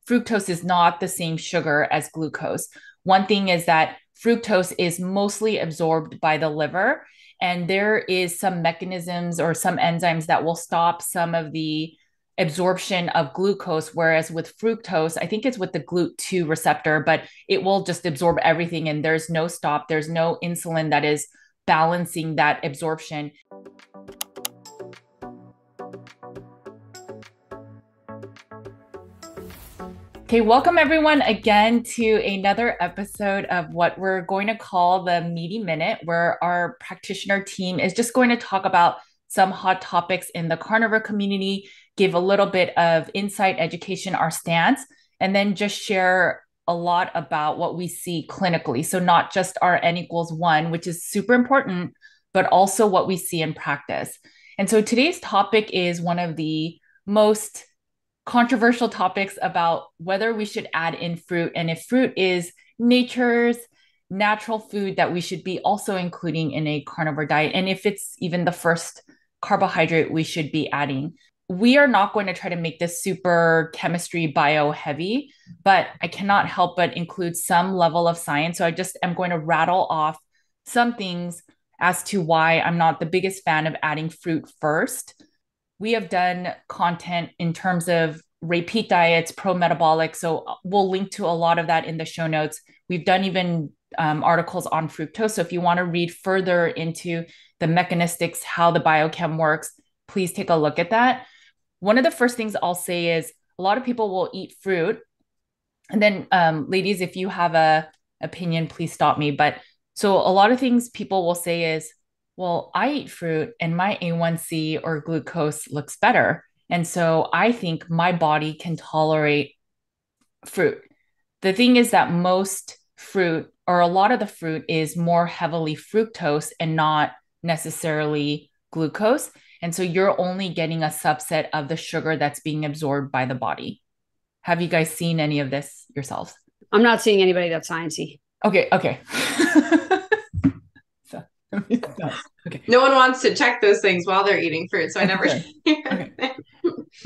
fructose is not the same sugar as glucose. One thing is that fructose is mostly absorbed by the liver, and there is some mechanisms or some enzymes that will stop some of the absorption of glucose, whereas with fructose, I think it's with the GLUT2 receptor, but it will just absorb everything and there's no stop. There's no insulin that is balancing that absorption. Okay, welcome everyone again to another episode of what we're going to call the Meaty Minute, where our practitioner team is just going to talk about some hot topics in the carnivore community, give a little bit of insight, education, our stance, and then just share a lot about what we see clinically. So not just our N=1, which is super important, but also what we see in practice. And so today's topic is one of the most controversial topics about whether we should add in fruit and if fruit is nature's natural food that we should be also including in a carnivore diet, and if it's even the first carbohydrate we should be adding. We are not going to try to make this super chemistry bio heavy, but I cannot help but include some level of science. So I just am going to rattle off some things as to why I'm not the biggest fan of adding fruit first. We have done content in terms of repeat diets, pro-metabolic. So we'll link to a lot of that in the show notes. We've done even articles on fructose. So if you want to read further into the mechanistics, how the biochem works, please take a look at that. One of the first things I'll say is a lot of people will eat fruit. And then ladies, if you have a opinion, please stop me. But so a lot of things people will say is, well, I eat fruit and my A1C or glucose looks better. And so I think my body can tolerate fruit. The thing is that most fruit, or a lot of the fruit, is more heavily fructose and not necessarily glucose. And so you're only getting a subset of the sugar that's being absorbed by the body. Have you guys seen any of this yourselves? I'm not seeing anybody that's sciencey. Okay. So, okay. No one wants to check those things while they're eating fruit, so I never. Okay.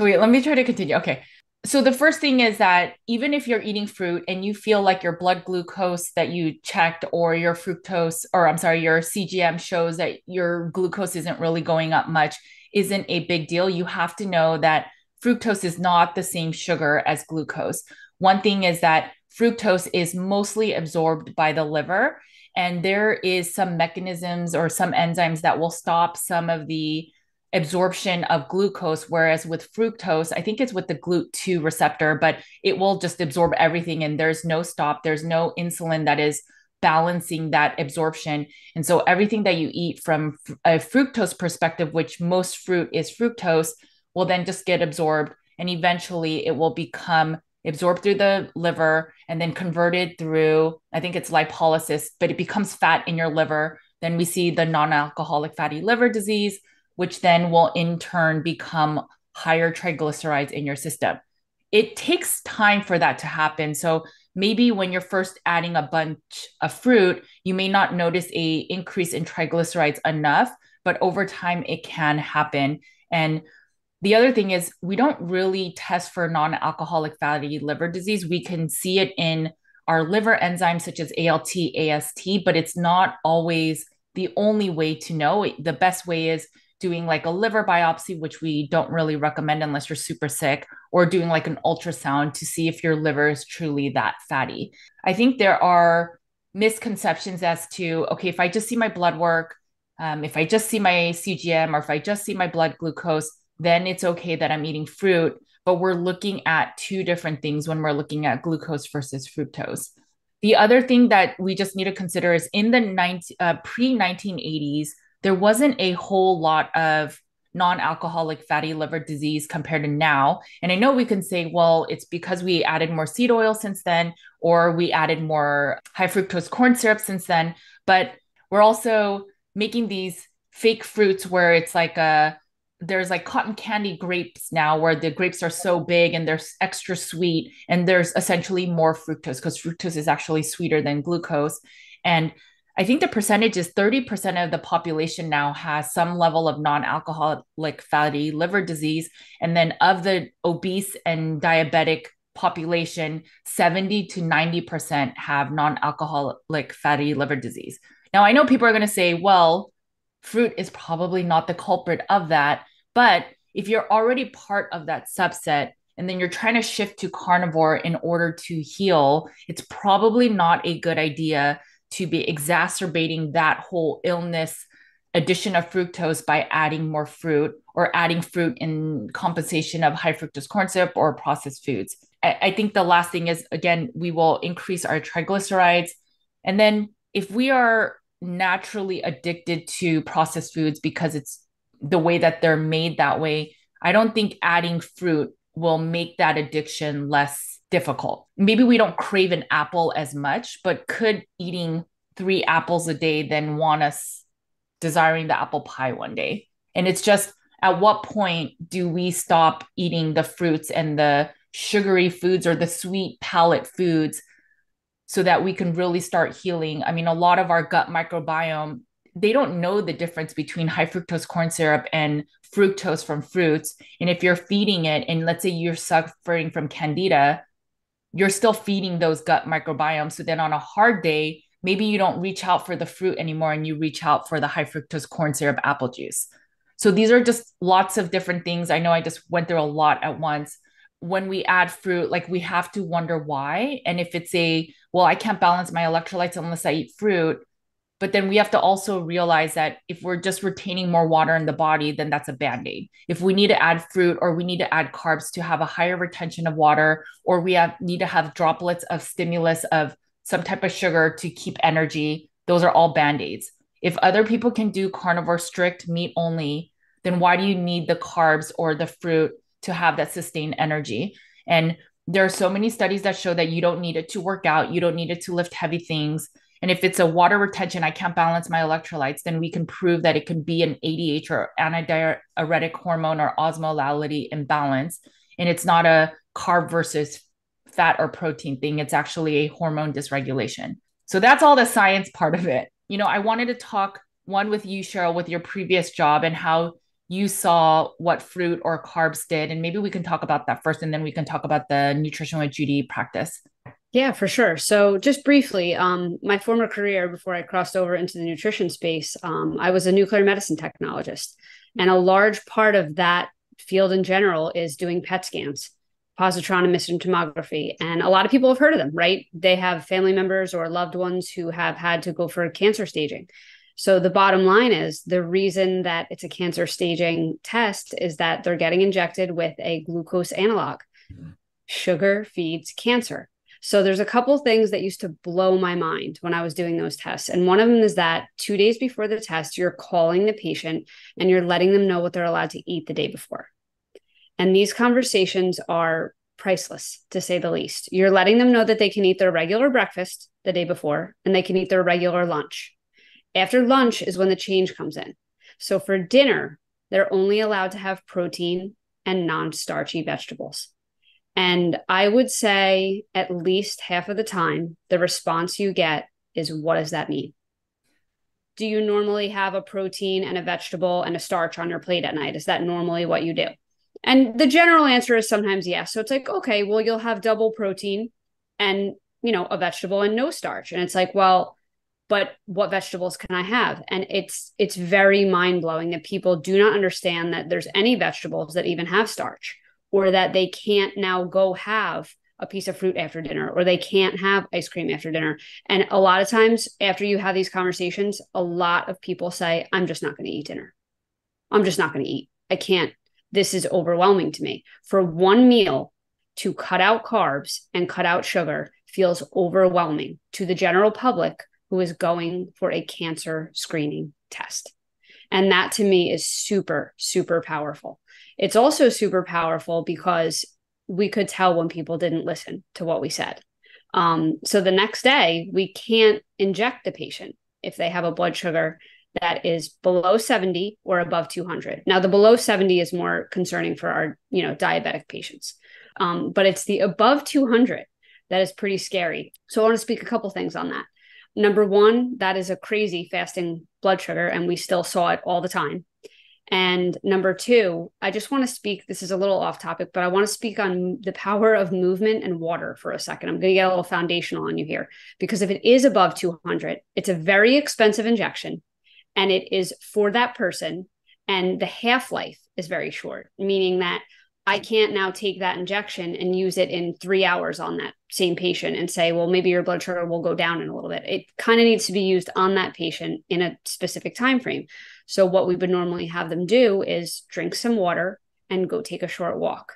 Wait, let me try to continue. Okay. So the first thing is that even if you're eating fruit and you feel like your blood glucose that you checked or your fructose, or I'm sorry, your CGM shows that your glucose isn't really going up much, isn't a big deal. You have to know that fructose is not the same sugar as glucose. One thing is that fructose is mostly absorbed by the liver, and there is some mechanisms or some enzymes that will stop some of the absorption of glucose, whereas with fructose, I think it's with the GLUT2 receptor, but it will just absorb everything and there's no stop. There's no insulin that is balancing that absorption. And so everything that you eat from a fructose perspective, which most fruit is fructose, will then just get absorbed, and eventually it will become absorbed through the liver and then converted through, I think it's lipolysis, but it becomes fat in your liver. Then we see the non-alcoholic fatty liver disease, which then will in turn become higher triglycerides in your system. It takes time for that to happen. So maybe when you're first adding a bunch of fruit, you may not notice a increase in triglycerides enough, but over time it can happen. And the other thing is we don't really test for non-alcoholic fatty liver disease. We can see it in our liver enzymes such as ALT, AST, but it's not always the only way to know. The best way is doing like a liver biopsy, which we don't really recommend unless you're super sick, or doing like an ultrasound to see if your liver is truly that fatty. I think there are misconceptions as to, okay, if I just see my blood work, if I just see my CGM, or if I just see my blood glucose, then it's okay that I'm eating fruit. But we're looking at two different things when we're looking at glucose versus fructose. The other thing that we just need to consider is in the pre-1980s, there wasn't a whole lot of non-alcoholic fatty liver disease compared to now. And I know we can say, well, it's because we added more seed oil since then, or we added more high fructose corn syrup since then. But we're also making these fake fruits where it's like there's like cotton candy grapes now where the grapes are so big and they're extra sweet, and there's essentially more fructose because fructose is actually sweeter than glucose. And I think the percentage is 30% of the population now has some level of non-alcoholic fatty liver disease. And then of the obese and diabetic population, 70 to 90% have non-alcoholic fatty liver disease. Now, I know people are going to say, well, fruit is probably not the culprit of that. But if you're already part of that subset, and then you're trying to shift to carnivore in order to heal, it's probably not a good idea to be exacerbating that whole illness addition of fructose by adding more fruit or adding fruit in compensation of high fructose corn syrup or processed foods. I think the last thing is, again, we will increase our triglycerides. And then if we are naturally addicted to processed foods because it's the way that they're made that way, I don't think adding fruit will make that addiction less difficult. Maybe we don't crave an apple as much, but could eating 3 apples a day then want us desiring the apple pie one day? And it's just, at what point do we stop eating the fruits and the sugary foods or the sweet palate foods so that we can really start healing? I mean, a lot of our gut microbiome, they don't know the difference between high fructose corn syrup and fructose from fruits. And if you're feeding it, and let's say you're suffering from candida, you're still feeding those gut microbiomes. So then on a hard day, maybe you don't reach out for the fruit anymore and you reach out for the high fructose corn syrup apple juice. So these are just lots of different things. I know I just went through a lot at once. When we add fruit, like, we have to wonder why. And if it's well, I can't balance my electrolytes unless I eat fruit. But then we have to also realize that if we're just retaining more water in the body, then that's a Band-Aid. If we need to add fruit or we need to add carbs to have a higher retention of water, or we need to have droplets of stimulus of some type of sugar to keep energy, those are all Band-Aids. If other people can do carnivore strict meat only, then why do you need the carbs or the fruit to have that sustained energy? And there are so many studies that show that you don't need it to work out. You don't need it to lift heavy things. And if it's a water retention, I can't balance my electrolytes, then we can prove that it can be an ADH or antidiuretic hormone or osmolality imbalance. And it's not a carb versus fat or protein thing. It's actually a hormone dysregulation. So that's all the science part of it. I wanted to talk one with you, Cheryl, with your previous job and how you saw what fruit or carbs did. And maybe we can talk about that first, and then we can talk about the nutrition with Judy practice. Yeah, for sure. So just briefly, my former career before I crossed over into the nutrition space, I was a nuclear medicine technologist. And a large part of that field in general is doing PET scans, positron emission tomography. And a lot of people have heard of them, right? They have family members or loved ones who have had to go for cancer staging. So the bottom line is, the reason that it's a cancer staging test is that they're getting injected with a glucose analog. Sugar feeds cancer. So there's a couple things that used to blow my mind when I was doing those tests. And one of them is that 2 days before the test, you're calling the patient and you're letting them know what they're allowed to eat the day before. And these conversations are priceless, to say the least. You're letting them know that they can eat their regular breakfast the day before and they can eat their regular lunch. After lunch is when the change comes in. So for dinner, they're only allowed to have protein and non-starchy vegetables. And I would say at least half of the time, the response you get is, what does that mean? Do you normally have a protein and a vegetable and a starch on your plate at night? Is that normally what you do? And the general answer is sometimes yes. So it's like, okay, well, you'll have double protein and, a vegetable and no starch. And it's like, well, but what vegetables can I have? And it's very mind-blowing that people do not understand that there's any vegetables that even have starch, or that they can't now go have a piece of fruit after dinner, or they can't have ice cream after dinner. And a lot of times after you have these conversations, a lot of people say, I'm just not going to eat dinner. I'm just not going to eat. I can't. This is overwhelming to me. For one meal to cut out carbs and cut out sugar feels overwhelming to the general public who is going for a cancer screening test. And that to me is super, super powerful. It's also super powerful because we could tell when people didn't listen to what we said. So the next day, we can't inject the patient if they have a blood sugar that is below 70 or above 200. Now, the below 70 is more concerning for our, diabetic patients. But it's the above 200 that is pretty scary. So I want to speak a couple things on that. Number one, that is a crazy fasting blood sugar, and we still saw it all the time. And number two, I just want to speak, this is a little off topic, but I want to speak on the power of movement and water for a second. I'm going to get a little foundational on you here, because if it is above 200, it's a very expensive injection and it is for that person. And the half-life is very short, meaning that I can't now take that injection and use it in 3 hours on that same patient and say, well, maybe your blood sugar will go down in a little bit. It kind of needs to be used on that patient in a specific time frame. So what we would normally have them do is drink some water and go take a short walk.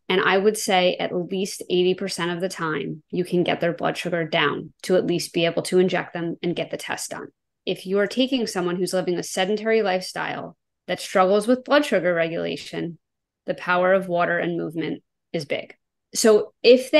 And I would say at least 80% of the time, you can get their blood sugar down to at least be able to inject them and get the test done. If you are taking someone who's living a sedentary lifestyle that struggles with blood sugar regulation, the power of water and movement is big. So if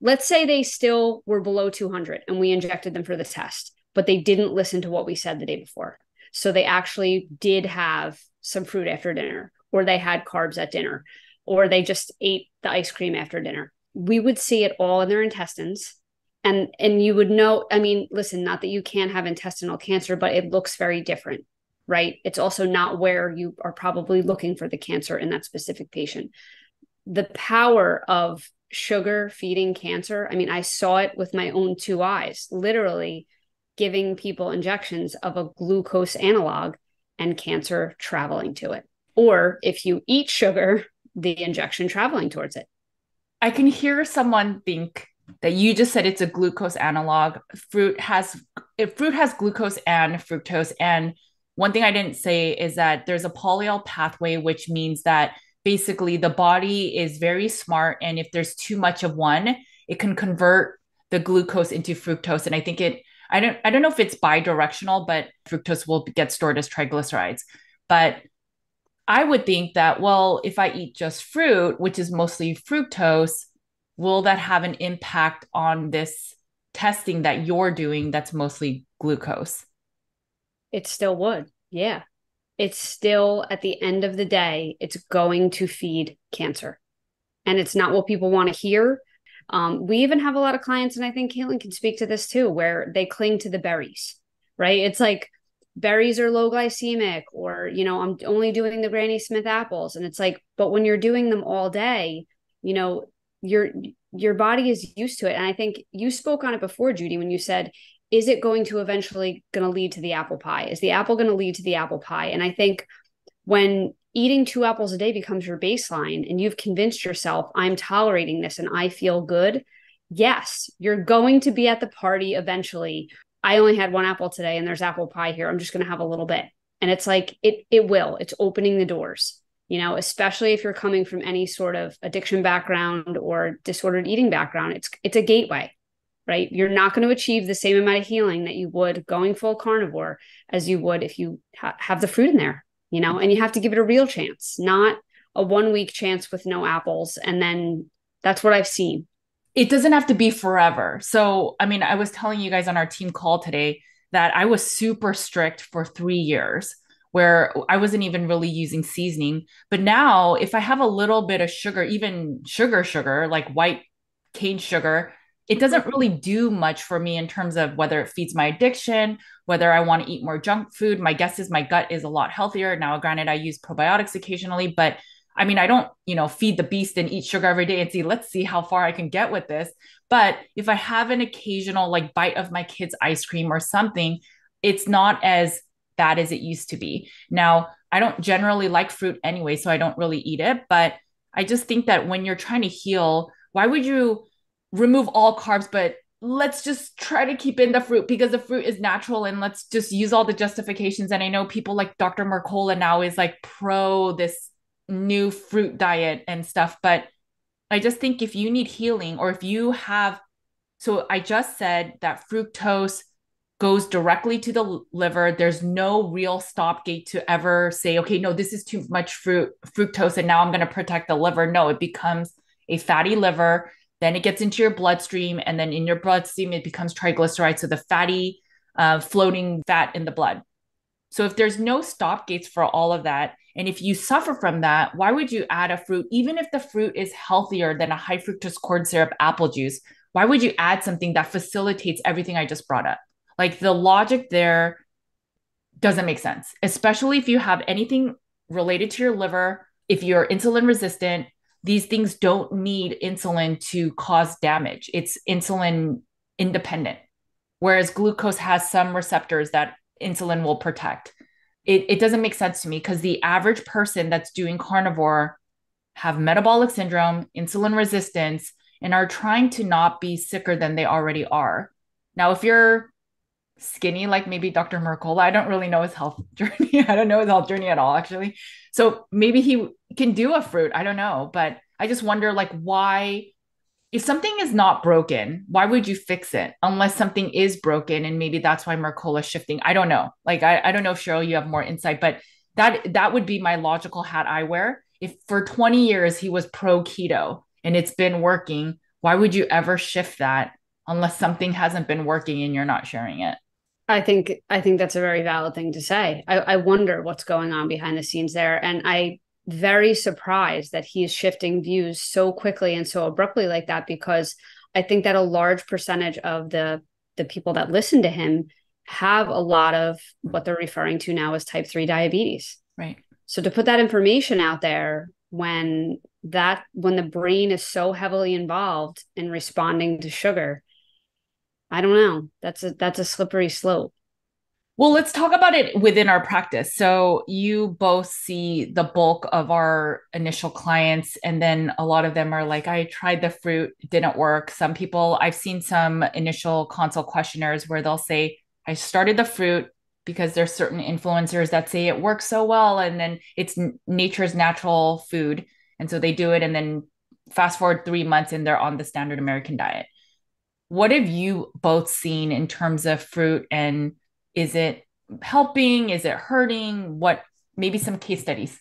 let's say they still were below 200 and we injected them for the test, but they didn't listen to what we said the day before. So they actually did have some fruit after dinner, or they had carbs at dinner, or they just ate the ice cream after dinner. We would see it all in their intestines. And you would know, I mean, listen, not that you can't have intestinal cancer, but it looks very different, right? It's also not where you are probably looking for the cancer in that specific patient. The power of sugar feeding cancer, I mean, I saw it with my own 2 eyes, literally giving people injections of a glucose analog and cancer traveling to it. Or if you eat sugar, the injection traveling towards it. I can hear someone think that you just said it's a glucose analog. Fruit has glucose and fructose. And one thing I didn't say is that there's a polyol pathway, which means that basically the body is very smart. And if there's too much of one, it can convert the glucose into fructose. And I think I don't know if it's bidirectional, but fructose will get stored as triglycerides. But I would think that, well, if I eat just fruit, which is mostly fructose, will that have an impact on this testing that you're doing that's mostly glucose? It still would. Yeah. It's still, at the end of the day, it's going to feed cancer. And it's not what people want to hear. We even have a lot of clients, and I think Caitlin can speak to this too, where they cling to the berries, right? It's like berries are low glycemic, or, I'm only doing the Granny Smith apples. And it's like, but when you're doing them all day, your body is used to it. And I think you spoke on it before, Judy, when you said, is it going to eventually going to lead to the apple pie? Is the apple going to lead to the apple pie? And I think when eating 2 apples a day becomes your baseline and you've convinced yourself, I'm tolerating this and I feel good, yes, you're going to be at the party eventually. I only had 1 apple today and there's apple pie here. I'm just going to have a little bit. And it's like, it's opening the doors, especially if you're coming from any sort of addiction background or disordered eating background. It's a gateway, right? You're not going to achieve the same amount of healing that you would going full carnivore as you would if you have the fruit in there. And you have to give it a real chance, not a 1 week chance with no apples. And then that's what I've seen. It doesn't have to be forever. So, I mean, I was telling you guys on our team call today that I was super strict for 3 years where I wasn't even really using seasoning. But now if I have a little bit of sugar, even sugar, like white cane sugar, it doesn't really do much for me in terms of whether it feeds my addiction, whether I want to eat more junk food. My guess is my gut is a lot healthier. Now, granted, I use probiotics occasionally, but I mean, I don't, feed the beast and eat sugar every day and let's see how far I can get with this. But if I have an occasional like bite of my kid's ice cream or something, it's not as bad as it used to be. Now, I don't generally like fruit anyway, so I don't really eat it. But I just think that when you're trying to heal, why would you remove all carbs, but let's just try to keep in the fruit because the fruit is natural, and let's just use all the justifications. And I know people like Dr. Mercola now is like pro this new fruit diet and stuff, but I just think if you need healing, or if you have, so I just said that fructose goes directly to the liver. There's no real stopgate to ever say, okay, no, this is too much fructose and now I'm going to protect the liver. No, it becomes a fatty liver. Then it gets into your bloodstream, and then in your bloodstream, it becomes triglycerides. So the fatty floating fat in the blood. So if there's no stop gates for all of that, and if you suffer from that, why would you add a fruit? Even if the fruit is healthier than a high fructose corn syrup apple juice, why would you add something that facilitates everything I just brought up? Like the logic there doesn't make sense, especially if you have anything related to your liver. If you're insulin resistant, these things don't need insulin to cause damage. It's insulin independent, whereas glucose has some receptors that insulin will protect. It doesn't make sense to me because the average person that's doing carnivore have metabolic syndrome, insulin resistance, and are trying to not be sicker than they already are. Now, if you're skinny, like maybe Dr. Mercola, I don't really know his health journey. I don't know his health journey at all, actually. So maybe he can do a fruit. I don't know. But I just wonder, like, why, if something is not broken, why would you fix it unless something is broken? And maybe that's why Mercola is shifting. I don't know. Like, I don't know if Cheryl, you have more insight, but that would be my logical hat I wear. If for 20 years he was pro keto and it's been working, why would you ever shift that unless something hasn't been working and you're not sharing it? I think that's a very valid thing to say. I wonder what's going on behind the scenes there. And I very surprised that he's shifting views so quickly and so abruptly like that, because I think that a large percentage of the people that listen to him have a lot of what they're referring to now as type 3 diabetes. Right. So to put that information out there when the brain is so heavily involved in responding to sugar, I don't know. That's a slippery slope. Well, let's talk about it within our practice. So you both see the bulk of our initial clients, and then a lot of them are like, I tried the fruit, it didn't work. Some people, I've seen some initial consult questionnaires where they'll say, I started the fruit because there's certain influencers that say it works so well, and then it's nature's natural food. And so they do it, and then fast forward 3 months and they're on the standard American diet. What have you both seen in terms of fruit, and is it helping? Is it hurting? What, maybe some case studies?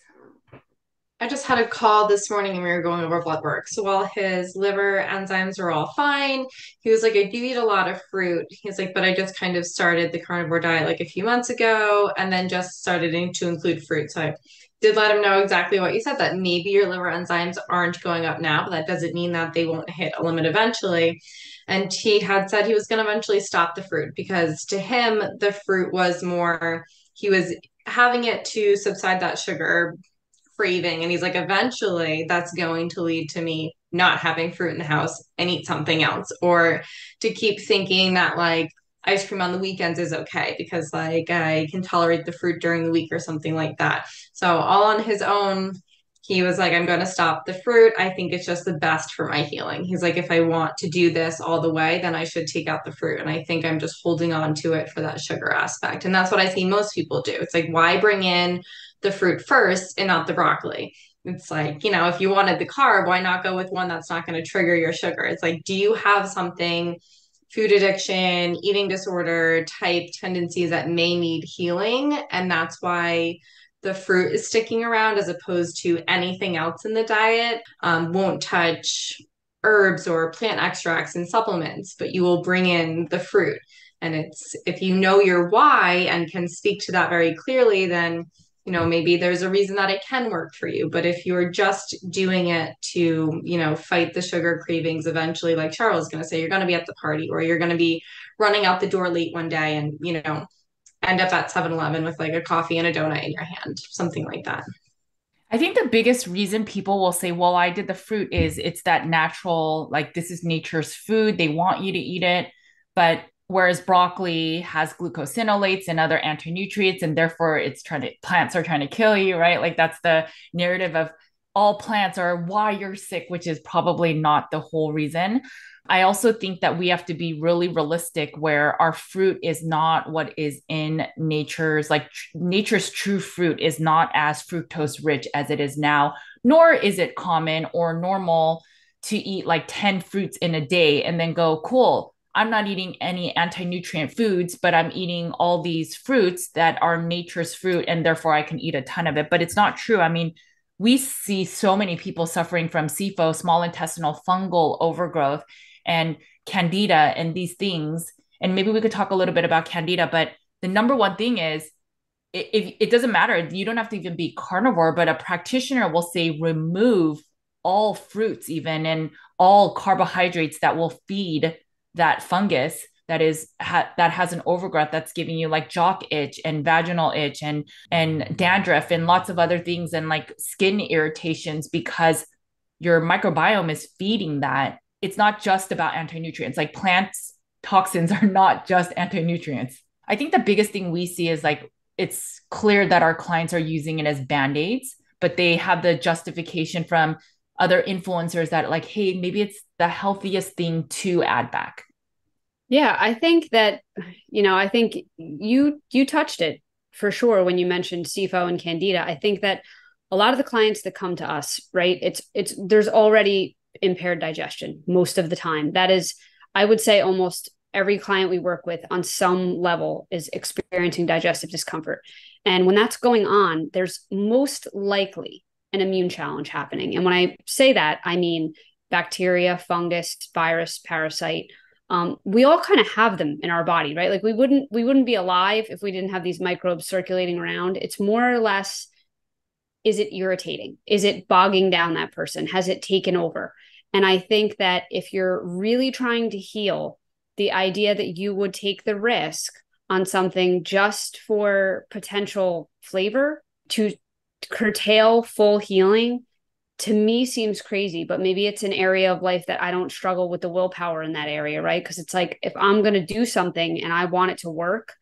I just had a call this morning and we were going over blood work. So while his liver enzymes were all fine, he was like, I do eat a lot of fruit. He's like, but I just kind of started the carnivore diet like a few months ago and then just started to include fruit. So I did let him know exactly what you said, that maybe your liver enzymes aren't going up now, but that doesn't mean that they won't hit a limit eventually. And he had said he was going to eventually stop the fruit because to him, the fruit was more, he was having it to subside that sugar craving. And he's like, eventually that's going to lead to me not having fruit in the house and eat something else, or to keep thinking that like ice cream on the weekends is okay because like I can tolerate the fruit during the week or something like that. So all on his own, he was like, I'm going to stop the fruit. I think it's just the best for my healing. He's like, if I want to do this all the way, then I should take out the fruit. And I think I'm just holding on to it for that sugar aspect. And that's what I see most people do. It's like, why bring in the fruit first and not the broccoli? It's like, if you wanted the carb, why not go with one that's not going to trigger your sugar? It's like, do you have something, food addiction, eating disorder type tendencies that may need healing? And that's why the fruit is sticking around as opposed to anything else in the diet. Won't touch herbs or plant extracts and supplements, but you will bring in the fruit. And it's, if you know your why and can speak to that very clearly, then maybe there's a reason that it can work for you. But if you're just doing it to, fight the sugar cravings, eventually, like Charles is going to say, you're going to be at the party or you're going to be running out the door late one day and, end up at 7-Eleven with like a coffee and a donut in your hand, something like that. I think the biggest reason people will say, well, I did the fruit is it's that natural, like this is nature's food. They want you to eat it. But whereas broccoli has glucosinolates and other anti-nutrients, and therefore plants are trying to kill you, right? Like that's the narrative of all plants are why you're sick, which is probably not the whole reason. I also think that we have to be really realistic where our fruit is not what is in nature's true fruit is not as fructose rich as it is now, nor is it common or normal to eat like 10 fruits in a day and then go, cool, I'm not eating any anti-nutrient foods, but I'm eating all these fruits that are nature's fruit and therefore I can eat a ton of it. But it's not true. I mean, we see so many people suffering from SIBO, small intestinal fungal overgrowth, and candida and these things. And maybe we could talk a little bit about candida, but the number one thing is it doesn't matter. You don't have to even be carnivore, but a practitioner will say remove all fruits even and all carbohydrates that will feed that fungus that that has an overgrowth that's giving you like jock itch and vaginal itch and dandruff and lots of other things and like skin irritations because your microbiome is feeding that. It's not just about anti-nutrients. Like plants toxins are not just anti-nutrients. I think the biggest thing we see is like it's clear that our clients are using it as band-aids, but they have the justification from other influencers that like, hey, maybe it's the healthiest thing to add back. Yeah, I think that, I think you touched it for sure when you mentioned SIBO and candida. I think that a lot of the clients that come to us, right, there's already impaired digestion most of the time. That is, I would say almost every client we work with on some level is experiencing digestive discomfort. And when that's going on, there's most likely an immune challenge happening. And when I say that, I mean bacteria, fungus, virus, parasite. We all kind of have them in our body, right? Like we wouldn't be alive if we didn't have these microbes circulating around. It's more or less, is it irritating? Is it bogging down that person? Has it taken over? And I think that if you're really trying to heal, the idea that you would take the risk on something just for potential flavor to curtail full healing, to me seems crazy. But maybe it's an area of life that I don't struggle with the willpower in that area, right? Because it's like, if I'm going to do something and I want it to work,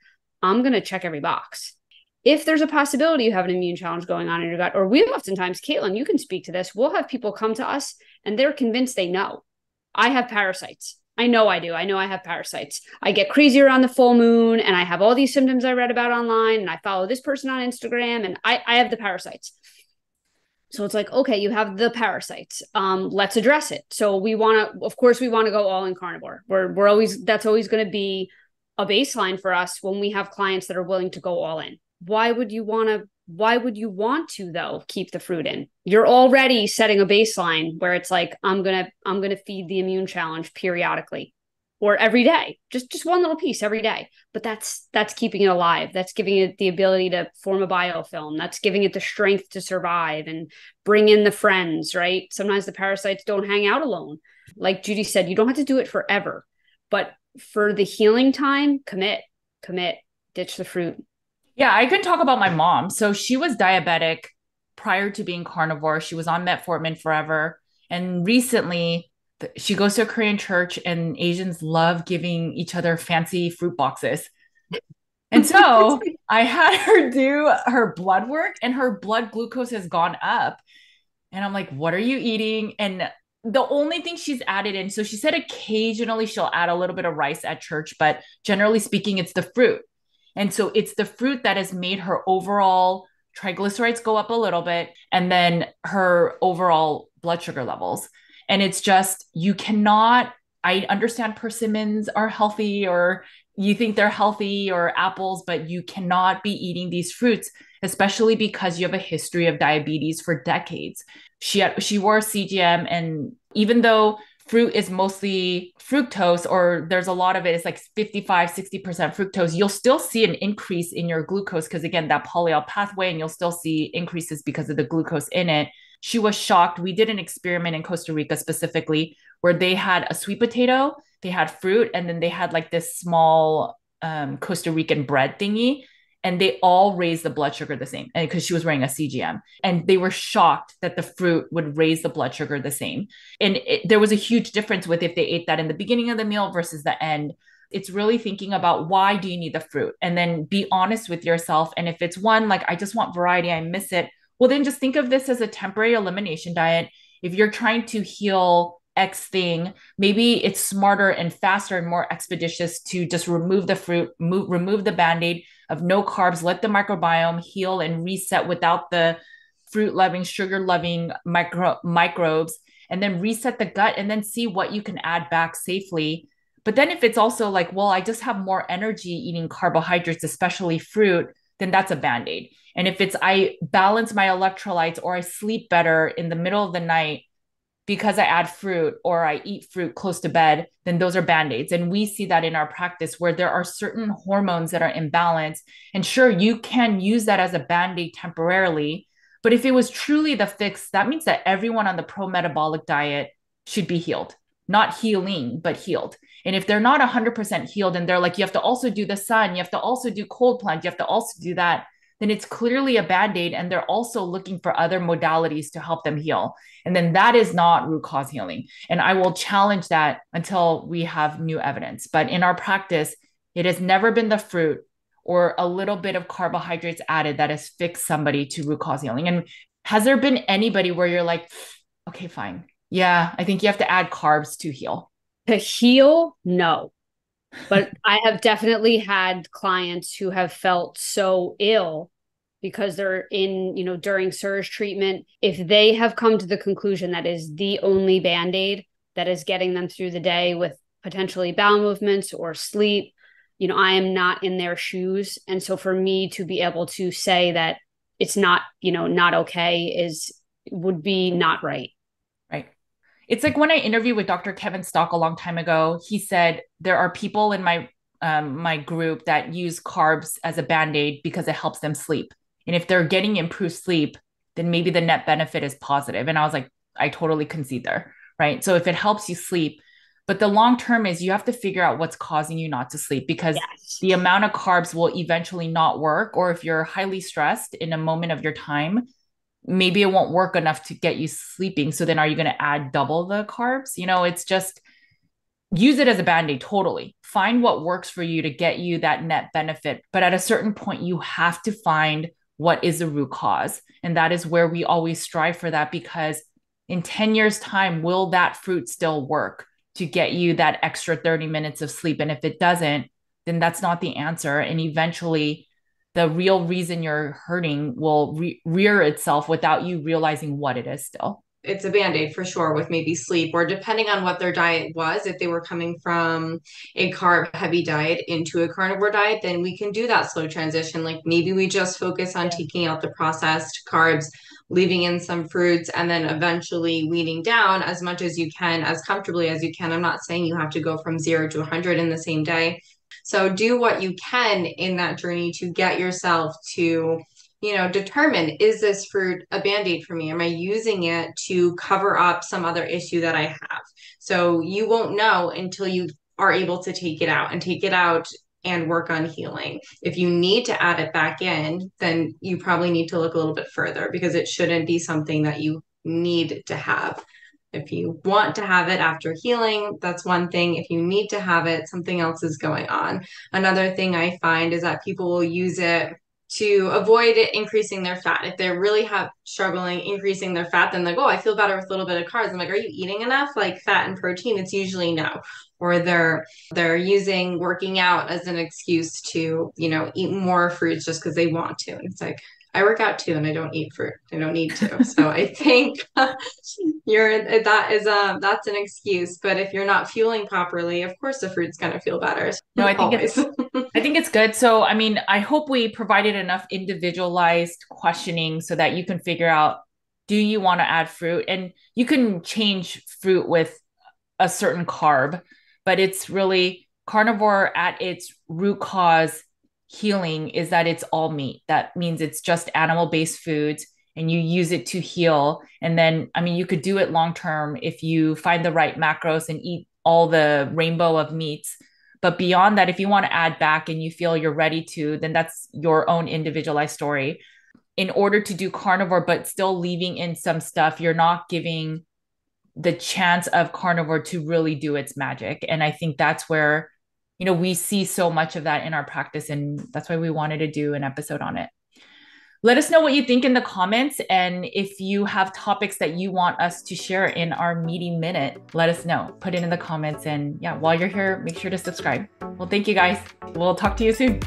I'm going to check every box. If there's a possibility you have an immune challenge going on in your gut, or we oftentimes, Caitlin, you can speak to this, we'll have people come to us and they're convinced they know. I have parasites. I know I do. I know I have parasites. I get crazier on the full moon and I have all these symptoms I read about online and I follow this person on Instagram and I have the parasites. So it's like, okay, you have the parasites. Let's address it. So of course we want to go all in carnivore. That's always going to be a baseline for us when we have clients that are willing to go all in. Why would you want to though keep the fruit in? You're already setting a baseline where it's like, I'm gonna feed the immune challenge periodically or every day, just one little piece every day. But that's keeping it alive. That's giving it the ability to form a biofilm. That's giving it the strength to survive and bring in the friends, right? Sometimes the parasites don't hang out alone. Like Judy said, you don't have to do it forever, but for the healing time, commit, ditch the fruit. Yeah, I can talk about my mom. So she was diabetic prior to being carnivore. She was on metformin forever. And recently, she goes to a Korean church and Asians love giving each other fancy fruit boxes. And so I had her do her blood work and her blood glucose has gone up. And I'm like, what are you eating? And the only thing she's added in, so she said occasionally she'll add a little bit of rice at church, but generally speaking, it's the fruit. And so it's the fruit that has made her overall triglycerides go up a little bit and then her overall blood sugar levels. And it's just, I understand persimmons are healthy or you think they're healthy or apples, but you cannot be eating these fruits, especially because you have a history of diabetes for decades. She wore CGM, and even though fruit is mostly fructose, or there's a lot of it, it's like 55, 60% fructose, you'll still see an increase in your glucose because, again, that polyol pathway, and you'll still see increases because of the glucose in it. She was shocked. We did an experiment in Costa Rica specifically where they had a sweet potato, they had fruit, and then they had like this small Costa Rican bread thingy. And they all raised the blood sugar the same, and because she was wearing a CGM, and they were shocked that the fruit would raise the blood sugar the same. And there was a huge difference with if they ate that in the beginning of the meal versus the end. It's really thinking about, why do you need the fruit? And then be honest with yourself. And if it's one, like, I just want variety, I miss it, well, then just think of this as a temporary elimination diet. If you're trying to heal X thing, maybe it's smarter and faster and more expeditious to just remove the fruit, remove the band-aid of no carbs, let the microbiome heal and reset without the fruit-loving, sugar-loving microbes, and then reset the gut and then see what you can add back safely. But then if it's also like, well, I just have more energy eating carbohydrates, especially fruit, then that's a band-aid. And if it's, I balance my electrolytes or I sleep better in the middle of the night because I add fruit or I eat fruit close to bed, then those are band-aids. And we see that in our practice where there are certain hormones that are imbalanced. And sure, you can use that as a band-aid temporarily. But if it was truly the fix, that means that everyone on the pro-metabolic diet should be healed. not healing, but healed. And if they're not 100% healed and they're like, you have to also do the sun, you have to also do cold plunge, you have to also do that, then it's clearly a band-aid. And they're also looking for other modalities to help them heal. And then that is not root cause healing. And I will challenge that until we have new evidence. But in our practice, it has never been the fruit or a little bit of carbohydrates added that has fixed somebody to root cause healing. And has there been anybody where you're like, okay, fine. Yeah, I think you have to add carbs to heal? To heal, no. But I have definitely had clients who have felt so ill because they're in, during surge treatment. If they have come to the conclusion that is the only Band-Aid that is getting them through the day with potentially bowel movements or sleep, I am not in their shoes. And so for me to be able to say that it's not, not okay would be not right. Right. It's like when I interviewed with Dr. Kevin Stock a long time ago, he said, there are people in my group that use carbs as a Band-Aid because it helps them sleep. And if they're getting improved sleep, then maybe the net benefit is positive. And I was like, I totally concede there. Right. So if it helps you sleep, but the long term is you have to figure out what's causing you not to sleep, because the amount of carbs will eventually not work. Or if you're highly stressed in a moment of your time, maybe it won't work enough to get you sleeping. So then are you going to add double the carbs? It's just use it as a Band-Aid. Totally. Find what works for you to get you that net benefit. But at a certain point, you have to find what is the root cause. And that is where we always strive for that, because in 10 years time, will that fruit still work to get you that extra 30 minutes of sleep? And if it doesn't, then that's not the answer. And eventually the real reason you're hurting will rear itself without you realizing what it is still. It's a Band-Aid for sure, with maybe sleep, or depending on what their diet was. If they were coming from a carb heavy diet into a carnivore diet, then we can do that slow transition. Like maybe we just focus on taking out the processed carbs, leaving in some fruits, and then eventually weaning down as much as you can, as comfortably as you can. I'm not saying you have to go from 0 to 100 in the same day. So do what you can in that journey to get yourself to determine, is this fruit a Band-Aid for me? Am I using it to cover up some other issue that I have? So you won't know until you are able to take it out and work on healing. If you need to add it back in, then you probably need to look a little bit further, because it shouldn't be something that you need to have. If you want to have it after healing, that's one thing. If you need to have it, something else is going on. Another thing I find is that people will use it to avoid increasing their fat. If they're really struggling increasing their fat, then like, oh, I feel better with a little bit of carbs. I'm like, are you eating enough like fat and protein? It's usually no. Or they're using working out as an excuse to, eat more fruits just because they want to. And it's like, I work out too, and I don't eat fruit. I don't need to. So I think that's an excuse. But if you're not fueling properly, of course the fruit's gonna feel better. No, I think it's good. So, I mean, I hope we provided enough individualized questioning so that you can figure out, do you want to add fruit? And you can change fruit with a certain carb, but it's really carnivore at its root cause. Healing is that it's all meat. That means it's just animal-based foods, and you use it to heal. And then, I mean, you could do it long-term if you find the right macros and eat all the rainbow of meats. But beyond that, if you want to add back and you feel you're ready to, then that's your own individualized story. In order to do carnivore, but still leaving in some stuff, you're not giving the chance of carnivore to really do its magic. And I think that's where, we see so much of that in our practice. And that's why we wanted to do an episode on it. Let us know what you think in the comments. And if you have topics that you want us to share in our Meaty Minute, let us know. Put it in the comments. And yeah, while you're here, make sure to subscribe. Well, thank you guys. We'll talk to you soon.